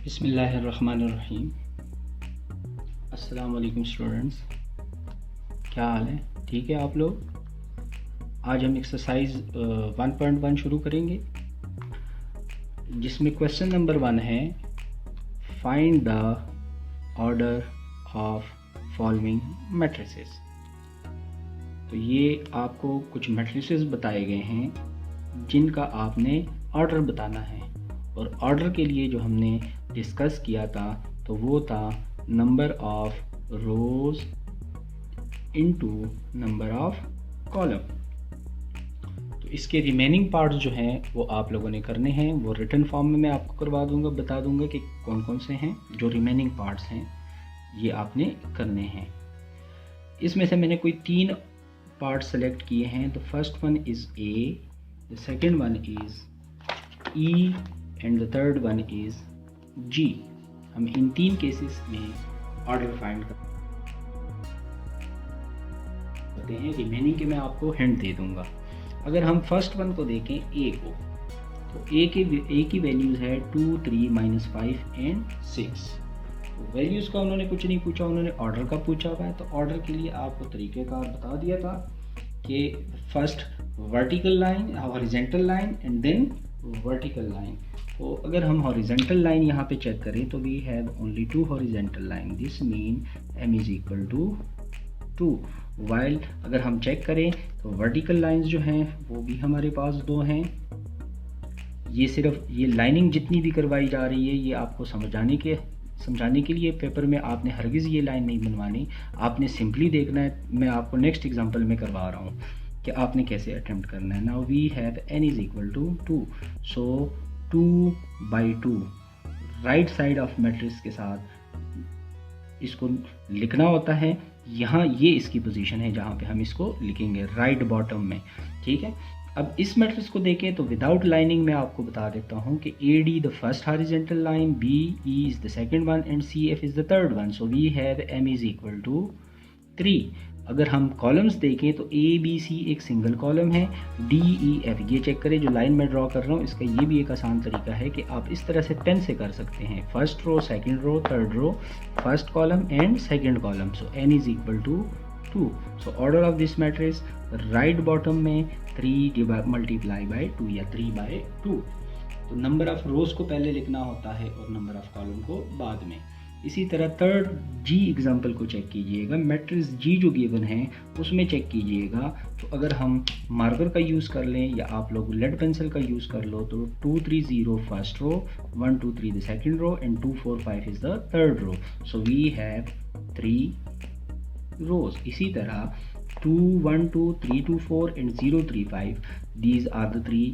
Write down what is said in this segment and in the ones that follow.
बिस्मिल्लाहिर्रहमानिर्रहीम। अस्सलाम वालेकुम स्टूडेंट्स, क्या हाल है? ठीक है आप लोग? आज हम एक्सरसाइज 1.1 शुरू करेंगे, जिसमें क्वेश्चन नंबर 1 है find the order of following matrices. तो ये आपको कुछ मैट्रिसेस बताए गए हैं जिनका आपने ऑर्डर बताना है, और ऑर्डर के लिए जो हमने डिस्कस किया था तो वो था number of rose into number of column. तो इसके रिमेनिंग पार्ट्स जो हैं वो आप लोगों ने करने हैं, वो रिटन फॉर्म में मैं आपको करवा दूंगा, बता दूंगा कि कौन कौन से हैं जो रिमेनिंग पार्ट्स हैं, ये आपने करने हैं। इसमें से मैंने कोई 3 पार्ट सेलेक्ट किए हैं। The first one is A, the second one is E and the third one is G. हम इन 3 केसेस में ऑर्डर फाइंड करते हैं। रिमेनिंग के मैं आपको हिंट दे दूंगा। अगर हम फर्स्ट वन को देखें ए को, तो ए की वैल्यूज़ है 2, 3, -5 एंड 6। तो वैल्यूज़ का उन्होंने कुछ नहीं पूछा, उन्होंने ऑर्डर का पूछा हुआ है। तो ऑर्डर के लिए आपको तरीक़ेकार बता दिया था कि first vertical line, horizontal line and then vertical line. तो अगर हम हॉरिजेंटल लाइन यहाँ पे चेक करें तो we have only 2 horizontal line, this mean m is equal to 2। While अगर हम चेक करें तो वर्टिकल लाइंस जो हैं वो भी हमारे पास 2 हैं। ये सिर्फ ये लाइनिंग जितनी भी करवाई जा रही है ये आपको समझाने के लिए पेपर में आपने हरगिज़ ये लाइन नहीं बनवानी, आपने सिंपली देखना है। मैं आपको नेक्स्ट एग्जांपल में करवा रहा हूँ कि आपने कैसे अटेम्प्ट करना है। Now we have n is equal to 2, so 2/2 right side of matrix के साथ इसको लिखना होता है। यहाँ ये इसकी पोजीशन है जहाँ पे हम इसको लिखेंगे राइट बॉटम में, ठीक है। अब इस मैट्रिक्स को देखें तो विदाउट लाइनिंग मैं आपको बता देता हूँ कि AD the first horizontal line, BE is the second one and CF is the third one. So we have m is equal to 3। अगर हम कॉलम्स देखें तो ABC एक सिंगल कॉलम है, DEF ये चेक करें जो लाइन में ड्रॉ कर रहा हूँ, इसका ये भी एक आसान तरीका है कि आप इस तरह से पेन से कर सकते हैं। First row, second row, third row, first column and second column. So n is equal to 2। So order of this matrix right bottom में 3 मल्टीप्लाई बाय 2 या 3/2। तो नंबर ऑफ रोज को पहले लिखना होता है और नंबर ऑफ कॉलम को बाद में। इसी तरह थर्ड जी एग्जाम्पल को चेक कीजिएगा। मैट्रिक्स जी जो गिवन है उसमें चेक कीजिएगा। तो अगर हम मार्कर का यूज़ कर लें या आप लोग लेड पेंसिल का यूज़ कर लो तो 2, 3, 0 first row, 1, 2, 3 the second row and 2, 4, 5 is the third row. So we have 3 rows. इसी तरह 2, 1, 2, 3, 2, 4 and 0, 3, 5 these are the 3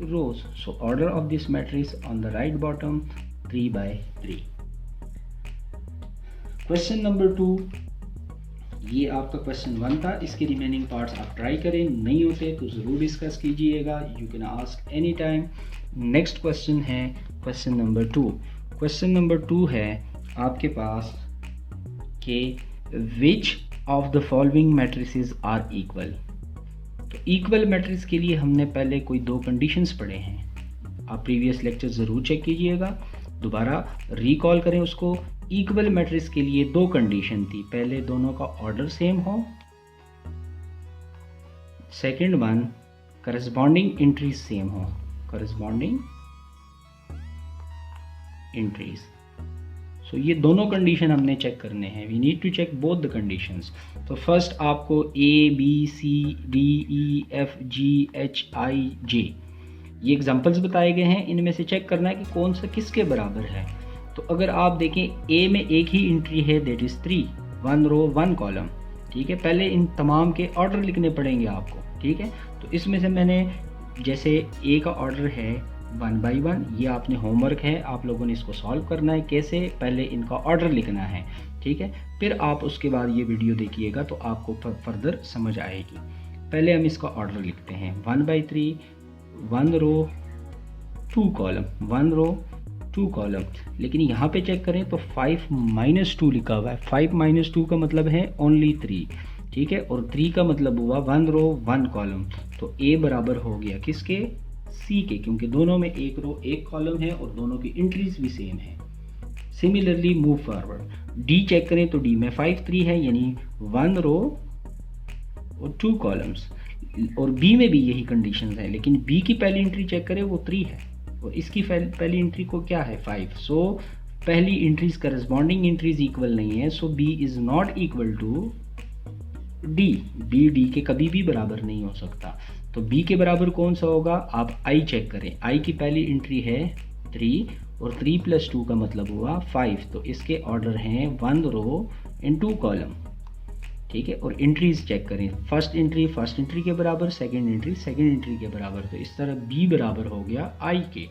rows. So order of this matrix on the right bottom 3/3. Question number 2, ये आपका question 1 था। इसके remaining parts आप try करें, नहीं होते तो ज़रूर डिस्कस कीजिएगा, you can ask any time. Next question है क्वेश्चन नंबर 2। क्वेश्चन नंबर 2 है आपके पास कि which of the following matrices are equal. तो इक्वल मैट्रिक्स के लिए हमने पहले कोई 2 कंडीशंस पढ़े हैं, आप प्रीवियस लेक्चर ज़रूर चेक कीजिएगा, दोबारा रिकॉल करें उसको। इक्वल मैट्रिक्स के लिए 2 कंडीशन थी, पहले दोनों का ऑर्डर सेम हो, second one corresponding entries same हो, करस्पॉन्डिंग एंट्रीज। सो ये दोनों कंडीशन हमने चेक करने हैं, we need to check both the conditions. तो फर्स्ट आपको ABCDEFGHIJ ये एग्जांपल्स बताए गए हैं, इनमें से चेक करना है कि कौन सा किसके बराबर है। तो अगर आप देखें A में एक ही एंट्री है, दैट इज़ 3, 1 रो 1 कॉलम, ठीक है। पहले इन तमाम के ऑर्डर लिखने पड़ेंगे आपको, ठीक है। तो इसमें से मैंने जैसे A का ऑर्डर है 1/1, ये आपने होमवर्क है, आप लोगों ने इसको सॉल्व करना है कैसे, पहले इनका ऑर्डर लिखना है, ठीक है। फिर आप उसके बाद ये वीडियो देखिएगा तो आपको फर्दर समझ आएगी। पहले हम इसका ऑर्डर लिखते हैं 1/3, 1 रो 2 कॉलम, 1 रो 2 कॉलम। लेकिन यहाँ पे चेक करें तो 5 - 2 लिखा हुआ है। 5 - 2 का मतलब है ओनली 3, ठीक है। और 3 का मतलब हुआ 1 रो 1 कॉलम। तो A बराबर हो गया किसके, C के, क्योंकि दोनों में 1 रो 1 कॉलम है और दोनों की एंट्रीज भी सेम है। Similarly move forward, D check करें तो डी में 5 3 है, यानी 1 रो और 2 कॉलम्स, और बी में भी यही कंडीशन है, लेकिन बी की पहली एंट्री चेक करें वो 3 है और इसकी पहली एंट्री को क्या है 5। सो पहली एंट्रीज करस्पॉन्डिंग एंट्रीज इक्वल नहीं है, so B is not equal to D, B D के कभी भी बराबर नहीं हो सकता। तो बी के बराबर कौन सा होगा, आप आई चेक करें, आई की पहली एंट्री है 3 और 3 + 2 का मतलब हुआ 5, तो इसके ऑर्डर हैं 1 रो एंड 2 कॉलम, ठीक है। और एंट्रीज चेक करें, फर्स्ट एंट्री के बराबर, सेकंड एंट्री के बराबर, तो इस तरह बी बराबर हो गया आई के।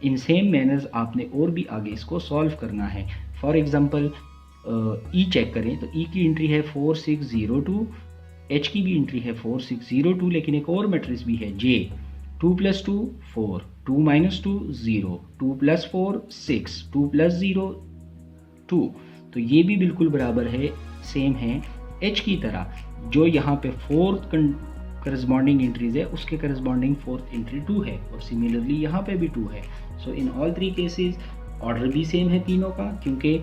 इन सेम मैनर्स आपने और भी आगे इसको सॉल्व करना है। फॉर एग्जांपल ई चेक करें तो ई की एंट्री है 4602, एच की भी एंट्री है 4602, लेकिन एक और मैट्रिक्स भी है जे, 2 + 2 4, 2 - 2 0, 2 + 4 6, 2 + 0 2, तो ये भी बिल्कुल बराबर है, सेम है एच की तरह। जो यहाँ पे फोर्थ करस्पॉन्डिंग एंट्रीज है उसके करस्पॉन्डिंग फोर्थ एंट्री 2 है, और सिमिलरली यहाँ पे भी 2 है। सो इन ऑल 3 केसेस ऑर्डर भी सेम है तीनों का, क्योंकि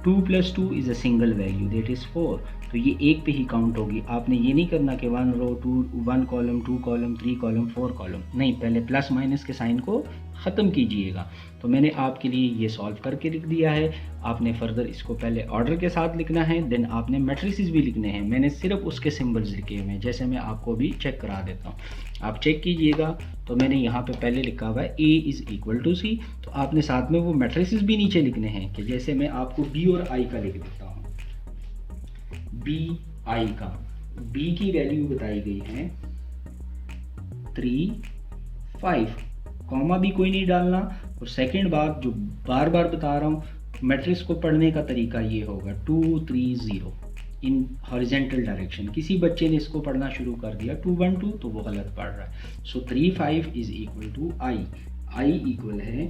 2 + 2 is a single value that is 4, तो ये एक पे ही काउंट होगी। आपने ये नहीं करना कि 1 रो 1 कॉलम 2 कॉलम 3 कॉलम 4 कॉलम, नहीं, पहले प्लस माइनस के साइन को ख़त्म कीजिएगा। तो मैंने आपके लिए ये सॉल्व करके लिख दिया है, आपने फर्दर इसको पहले ऑर्डर के साथ लिखना है, देन आपने मैट्रिसेस भी लिखने हैं। मैंने सिर्फ उसके सिंबल्स लिखे हुए हैं, जैसे मैं आपको भी चेक करा देता हूँ, आप चेक कीजिएगा। तो मैंने यहाँ पे पहले लिखा हुआ है A = C, तो आपने साथ में वो मैट्रिसेस भी नीचे लिखने हैं, कि जैसे मैं आपको B और I का लिख देता हूँ। B I का, B की वैल्यू बताई गई है 3 5, कॉमा भी कोई नहीं डालना। और सेकंड बात जो बार बार बता रहा हूँ, मैट्रिक्स को पढ़ने का तरीका ये होगा 2 3 0 इन हॉरिजेंटल डायरेक्शन। किसी बच्चे ने इसको पढ़ना शुरू कर दिया 2 1 2, तो वो गलत पढ़ रहा है। So 3 5 is equal to I, I equal है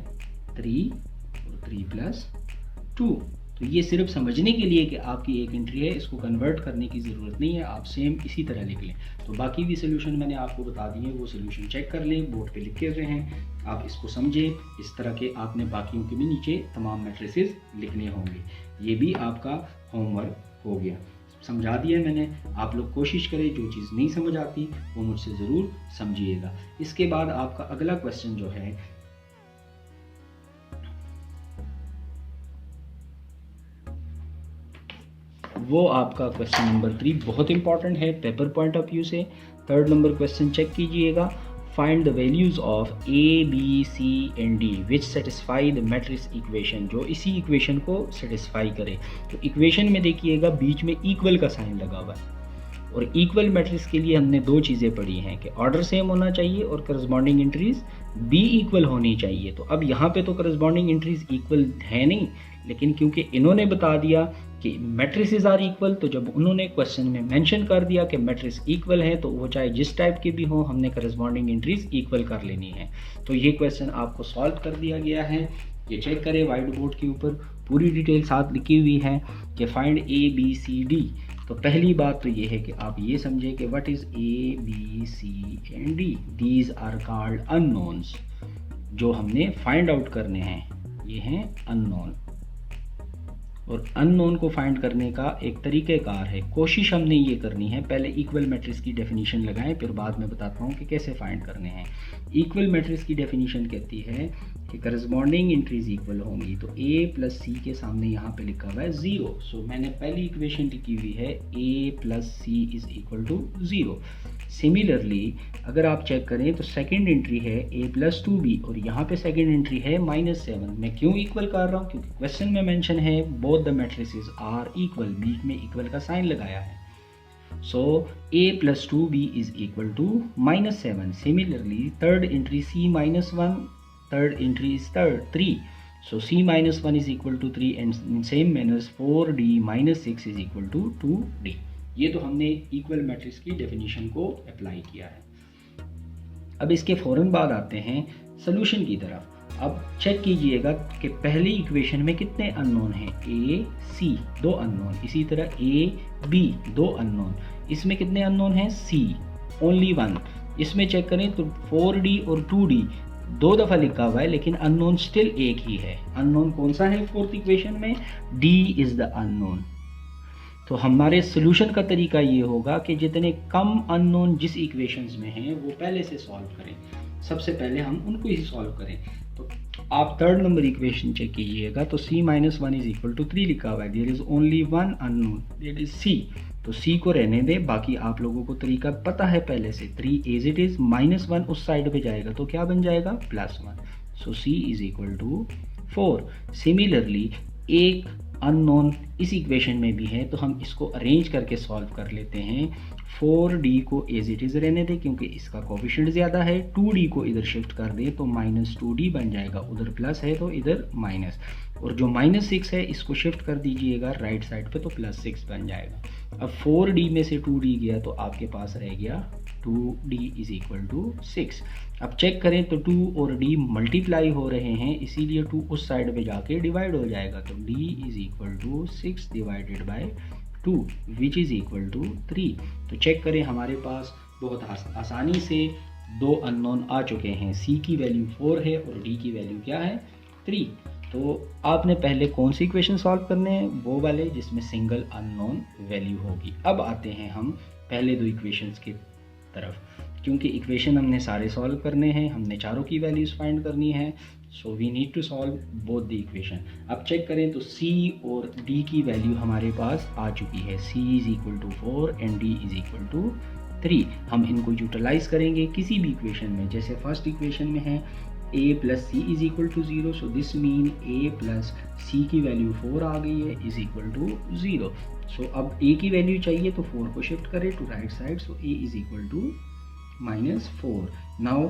3 और 3 + 2। तो ये सिर्फ समझने के लिए कि आपकी एक एंट्री है, इसको कन्वर्ट करने की ज़रूरत नहीं है, आप सेम इसी तरह लिख लें। तो बाकी भी सोल्यूशन मैंने आपको बता दिए, वो सोल्यूशन चेक कर लें, बोर्ड पे लिखे हुए हैं, आप इसको समझें। इस तरह के आपने बाकियों के भी नीचे तमाम मैट्रिसेस लिखने होंगे। ये भी आपका होमवर्क हो गया, समझा दिया मैंने। आप लोग कोशिश करें, जो चीज़ नहीं समझ आती वो मुझसे ज़रूर समझिएगा। इसके बाद आपका अगला क्वेश्चन जो है वो आपका क्वेश्चन नंबर 3 बहुत इंपॉर्टेंट है पेपर पॉइंट ऑफ व्यू से। 3rd नंबर क्वेश्चन चेक कीजिएगा, find the values of A, B, C and D which satisfy the matrix equation, जो इसी इक्वेशन को सेटिस्फाई करे। तो इक्वेशन में देखिएगा बीच में इक्वल का साइन लगा हुआ है, और इक्वल मैट्रिक्स के लिए हमने 2 चीज़ें पढ़ी हैं कि ऑर्डर सेम होना चाहिए और करस्पॉन्डिंग एंट्रीज भी इक्वल होनी चाहिए। तो अब यहाँ पे तो करस्पॉन्डिंग एंट्रीज इक्वल है नहीं, लेकिन क्योंकि इन्होंने बता दिया कि मैट्रिसेस आर इक्वल, तो जब उन्होंने क्वेश्चन में मेंशन कर दिया कि मैट्रिक्स इक्वल है, तो वो चाहे जिस टाइप के भी हो, हमने करस्पॉन्डिंग एंट्रीज इक्वल कर लेनी है। तो ये क्वेश्चन आपको सॉल्व कर दिया गया है, ये चेक करें, वाइट बोर्ड के ऊपर पूरी डिटेल साथ लिखी हुई है कि find A, B, C, D। तो पहली बात तो ये है कि आप ये समझें कि what is A, B, C and D, these are called unknowns. जो हमने फाइंड आउट करने हैं ये हैं अननोन, और अननोन को फाइंड करने का एक तरीक़ेकार है। कोशिश हमने ये करनी है, पहले इक्वल मैट्रिक्स की डेफिनेशन लगाएं, फिर बाद में बताता हूँ कि कैसे फाइंड करने हैं। इक्वल मैट्रिक्स की डेफिनेशन कहती है कि करस्पॉन्डिंग एंट्रीज इक्वल होंगी, तो A + C के सामने यहाँ पे लिखा हुआ है 0। सो मैंने पहली इक्वेशन लिखी हुई है A + C = 0। सिमिलरली अगर आप चेक करें तो सेकंड एंट्री है A + 2B, और यहाँ पे सेकंड एंट्री है -7। मैं क्यों इक्वल कर रहा हूँ, क्योंकि क्वेश्चन में मेंशन है both the matrices are equal, बीच में इक्वल का साइन लगाया है। So A + 2B = -7। Similarly third entry C - 1, third entry is 3, so C - 1 = 3, and in same manner 4D - 6 = 2D। ये तो हमने इक्वल मैट्रिक्स की डेफिनेशन को अप्लाई किया है। अब इसके फ़ौरन बाद आते हैं सॉल्यूशन की तरफ। अब चेक कीजिएगा कि पहली इक्वेशन में कितने अननोन हैं, A, C 2 अननोन, इसी तरह A, B 2 अननोन, इसमें कितने अननोन हैं, C ओनली 1। इसमें चेक करें तो 4D और 2D दो दफ़ा लिखा हुआ है लेकिन अननोन स्टिल एक ही है। अननोन कौन सा है फोर्थ इक्वेशन में? D is the unknown. तो हमारे सोल्यूशन का तरीका ये होगा कि जितने कम अननोन जिस इक्वेशंस में हैं वो पहले से सॉल्व करें। सबसे पहले हम उनको ही सॉल्व करें। तो आप थर्ड नंबर इक्वेशन चेक कीजिएगा तो c minus 1 is equal to 3 लिखा हुआ है। There is only one unknown, that is c। तो c को रहने दें, बाकी आप लोगों को तरीका पता है पहले से। 3 एज इट इज, माइनस 1 उस साइड पे जाएगा तो क्या बन जाएगा? Plus 1। So c is equal to 4। Similarly एक अननोन इस इक्वेशन में भी है तो हम इसको अरेंज करके सॉल्व कर लेते हैं। 4d को एज इट इज़ रहने दें क्योंकि इसका कोफिशिएंट ज़्यादा है। 2d को इधर शिफ्ट कर दें तो माइनस 2d बन जाएगा, उधर प्लस है तो इधर माइनस। और जो माइनस 6 है इसको शिफ्ट कर दीजिएगा राइट साइड पे तो प्लस 6 बन जाएगा। अब 4d में से 2d गया तो आपके पास रह गया 2d इज इक्वल टू 6। अब चेक करें तो 2 और d मल्टीप्लाई हो रहे हैं, इसीलिए 2 उस साइड पे जाके डिवाइड हो जाएगा। तो d is equal to 6 divided by 2 which is equal to 3। तो चेक करें हमारे पास बहुत आसानी से दो अननोन आ चुके हैं। c की वैल्यू 4 है और d की वैल्यू क्या है? 3। तो आपने पहले कौन सी इक्वेशन सॉल्व करने हैं? वो वाले जिसमें सिंगल अननोन वैल्यू होगी। अब आते हैं हम पहले दो इक्वेशंस की तरफ, क्योंकि इक्वेशन हमने सारे सॉल्व करने हैं, हमने चारों की वैल्यूज फाइंड करनी है। So we need to solve both the equation. अब चेक करें तो c और d की वैल्यू हमारे पास आ चुकी है। c is equal to 4 and d is equal to 3। हम इनको यूटिलाइज करेंगे किसी भी इक्वेशन में। जैसे फर्स्ट इक्वेशन में है a plus C is equal to 0, so this mean a plus C की वैल्यू 4 आ गई है इज इक्वल टू 0। सो अब a की वैल्यू चाहिए तो 4 को शिफ्ट करें to right side, so a is equal to -4। Now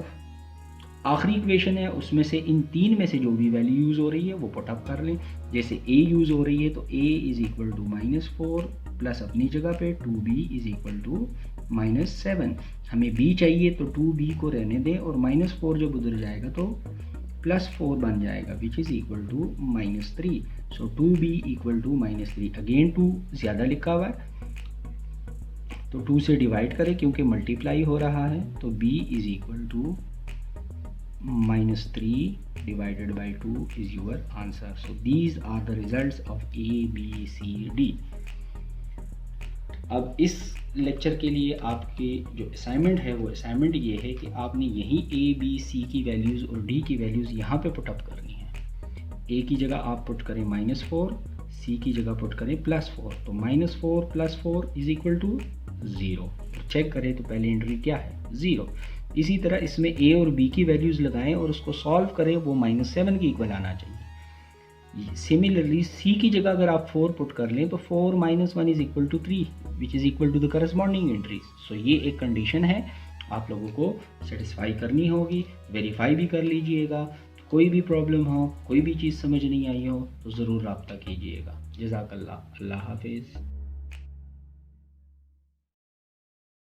आखिरी इक्वेशन है, उसमें से इन तीन में से जो भी वैल्यू यूज़ हो रही है वो पुट अप कर लें। जैसे a यूज़ हो रही है तो a is equal to -4 plus अपनी जगह पे 2b इज इक्वल टू -7। हमें b चाहिए तो 2b को रहने दें और -4 जब उधर जाएगा तो +4 बन जाएगा which is equal to -3। So 2b equal to -3। Again 2 ज़्यादा लिखा हुआ है तो 2 से डिवाइड करें क्योंकि मल्टीप्लाई हो रहा है, तो b is equal to -3 divided by 2 is your answer. So these are the results of A, B, C, D. अब इस लेक्चर के लिए आपके जो असाइनमेंट है वो असाइनमेंट ये है कि आपने यही A, B, C की वैल्यूज़ और D की वैल्यूज़ यहाँ पे पुटअप करनी है। A की जगह आप पुट करें -4, C की जगह पुट करें +4, तो -4 + 4 इज इक्वल टू 0। चेक करें तो पहले एंट्री क्या है? 0। इसी तरह इसमें a और b की वैल्यूज़ लगाएं और उसको सॉल्व करें, वो -7 की इक्वल आना चाहिए। सिमिलरली c की जगह अगर आप 4 पुट कर लें तो 4 - 1 is equal to 3 which is equal to the corresponding entries. So ये एक कंडीशन है आप लोगों को सेटिस्फाई करनी होगी, वेरीफाई भी कर लीजिएगा। कोई भी प्रॉब्लम हो, कोई भी चीज़ समझ नहीं आई हो तो ज़रूर रब्ता कीजिएगा। जज़ाकल्लाह। अल्लाह हाफिज़।